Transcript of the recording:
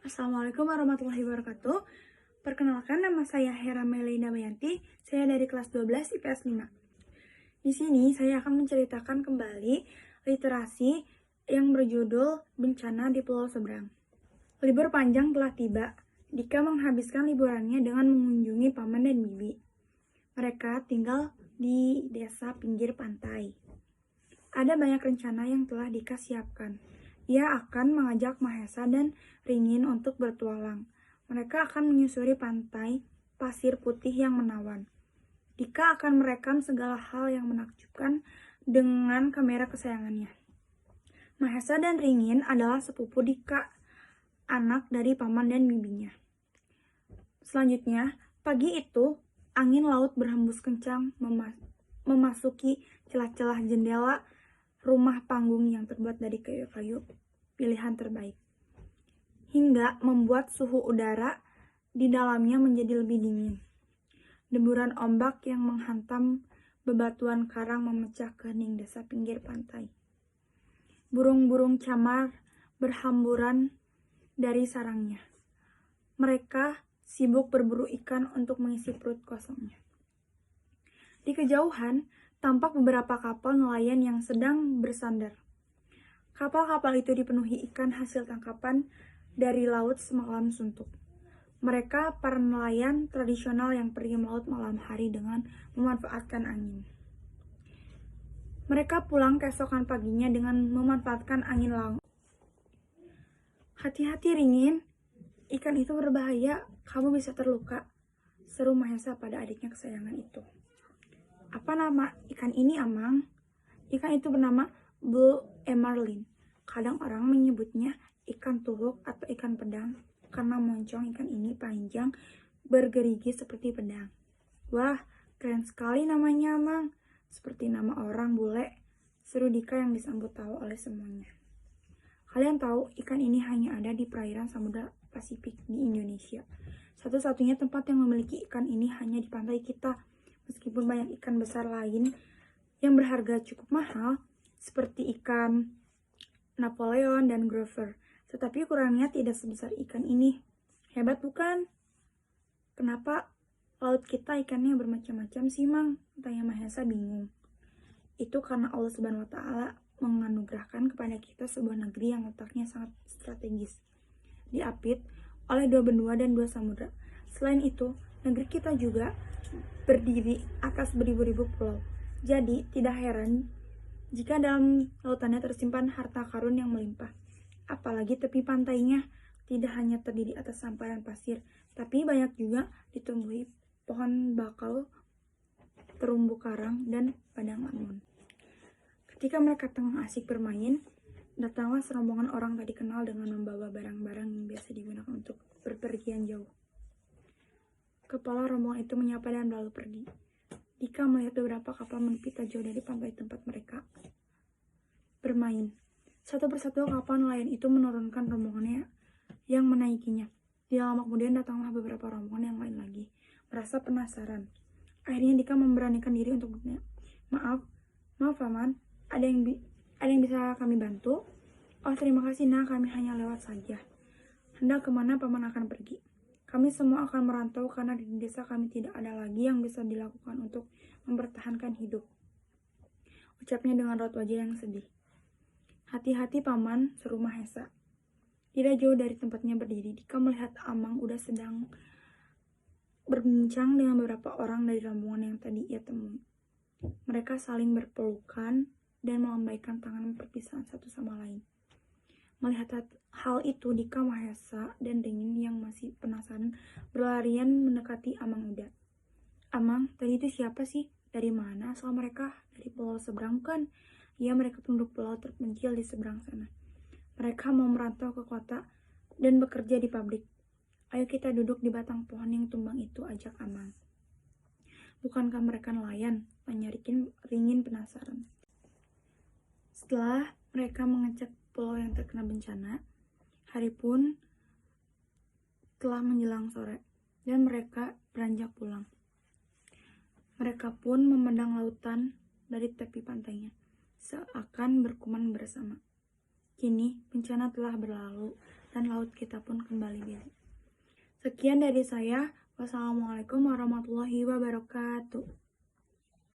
Assalamualaikum warahmatullahi wabarakatuh. Perkenalkan, nama saya Hera Melina Mayanti. Saya dari kelas 12 IPS 5. Di sini saya akan menceritakan kembali literasi yang berjudul Bencana di Pulau Seberang. Libur panjang telah tiba. Dika menghabiskan liburannya dengan mengunjungi paman dan bibi. Mereka tinggal di desa pinggir pantai. Ada banyak rencana yang telah Dika siapkan. Ia akan mengajak Mahesa dan Ringin untuk bertualang. Mereka akan menyusuri pantai pasir putih yang menawan. Dika akan merekam segala hal yang menakjubkan dengan kamera kesayangannya. Mahesa dan Ringin adalah sepupu Dika, anak dari paman dan bibinya. Selanjutnya, pagi itu, angin laut berhembus kencang memasuki celah-celah jendela rumah panggung yang terbuat dari kayu-kayu pilihan terbaik, hingga membuat suhu udara di dalamnya menjadi lebih dingin. Deburan ombak yang menghantam bebatuan karang memecah kehening desa pinggir pantai. Burung-burung camar berhamburan dari sarangnya. Mereka sibuk berburu ikan untuk mengisi perut kosongnya. Di kejauhan, tampak beberapa kapal nelayan yang sedang bersandar. Kapal-kapal itu dipenuhi ikan hasil tangkapan dari laut semalam suntuk. Mereka para nelayan tradisional yang pergi melaut malam hari dengan memanfaatkan angin. Mereka pulang keesokan paginya dengan memanfaatkan angin laut. Hati-hati Ringin, ikan itu berbahaya, kamu bisa terluka, seru Mahesa pada adiknya kesayangan itu. Apa nama ikan ini, Amang? Ikan itu bernama Blue Emarlin. Kadang orang menyebutnya ikan tuhuk atau ikan pedang karena moncong ikan ini panjang bergerigi seperti pedang. Wah, keren sekali namanya, Amang. Seperti nama orang bule, seru Dika yang disambut tawa oleh semuanya. Kalian tahu ikan ini hanya ada di perairan Samudra Pasifik di Indonesia. Satu-satunya tempat yang memiliki ikan ini hanya di pantai kita. Meskipun banyak ikan besar lain yang berharga cukup mahal, seperti ikan Napoleon dan Grover, tetapi ukurannya tidak sebesar ikan ini. Hebat bukan? Kenapa laut kita ikannya bermacam-macam sih, Mang? Tanya Mahesa bingung. Itu karena Allah Subhanahu wa Ta'ala menganugerahkan kepada kita sebuah negeri yang letaknya sangat strategis, diapit oleh 2 benua dan 2 samudra. Selain itu, negeri kita juga berdiri atas beribu-ribu pulau. Jadi, tidak heran jika dalam lautannya tersimpan harta karun yang melimpah. Apalagi tepi pantainya tidak hanya terdiri atas sampah dan pasir, tapi banyak juga ditumbuhi pohon bakau, terumbu karang, dan padang lamun. Ketika mereka tengah asik bermain, datanglah serombongan orang tak dikenal dengan membawa barang-barang yang biasa digunakan untuk berpergian jauh. Kepala rombongan itu menyapa dan berlalu pergi. Dika melihat beberapa kapal menepi tak jauh dari pantai tempat mereka bermain. Satu persatu kapal nelayan itu menurunkan rombongannya yang menaikinya. Tidak lama kemudian datanglah beberapa rombongan yang lain lagi. Merasa penasaran, akhirnya Dika memberanikan diri untuk bertanya, Maaf Paman, ada yang bisa kami bantu? Oh, terima kasih nak, kami hanya lewat saja. Hendak kemana Paman akan pergi? Kami semua akan merantau karena di desa kami tidak ada lagi yang bisa dilakukan untuk mempertahankan hidup. Ucapnya dengan raut wajah yang sedih. Hati-hati Paman, seru Mahesa. Tidak jauh dari tempatnya berdiri, Dika melihat Amang udah sedang berbincang dengan beberapa orang dari rombongan yang tadi ia temui. Mereka saling berpelukan dan melambaikan tangan perpisahan satu sama lain. Melihat hal itu, Dika, Mahesa, dan Ringin yang masih penasaran berlarian mendekati Amang Uda. Amang, tadi itu siapa sih? Dari mana asal mereka? Dari pulau seberang kan? Ya, mereka penduduk pulau terpencil di seberang sana. Mereka mau merantau ke kota dan bekerja di pabrik. Ayo kita duduk di batang pohon yang tumbang itu, ajak Amang. Bukankah mereka nelayan? Tanya Ringin penasaran. Setelah mereka mengecek pulau yang terkena bencana, hari pun telah menjelang sore dan mereka beranjak pulang. Mereka pun memandang lautan dari tepi pantainya, seakan berkuman bersama. Kini bencana telah berlalu dan laut kita pun kembali biru. Sekian dari saya. Wassalamualaikum warahmatullahi wabarakatuh.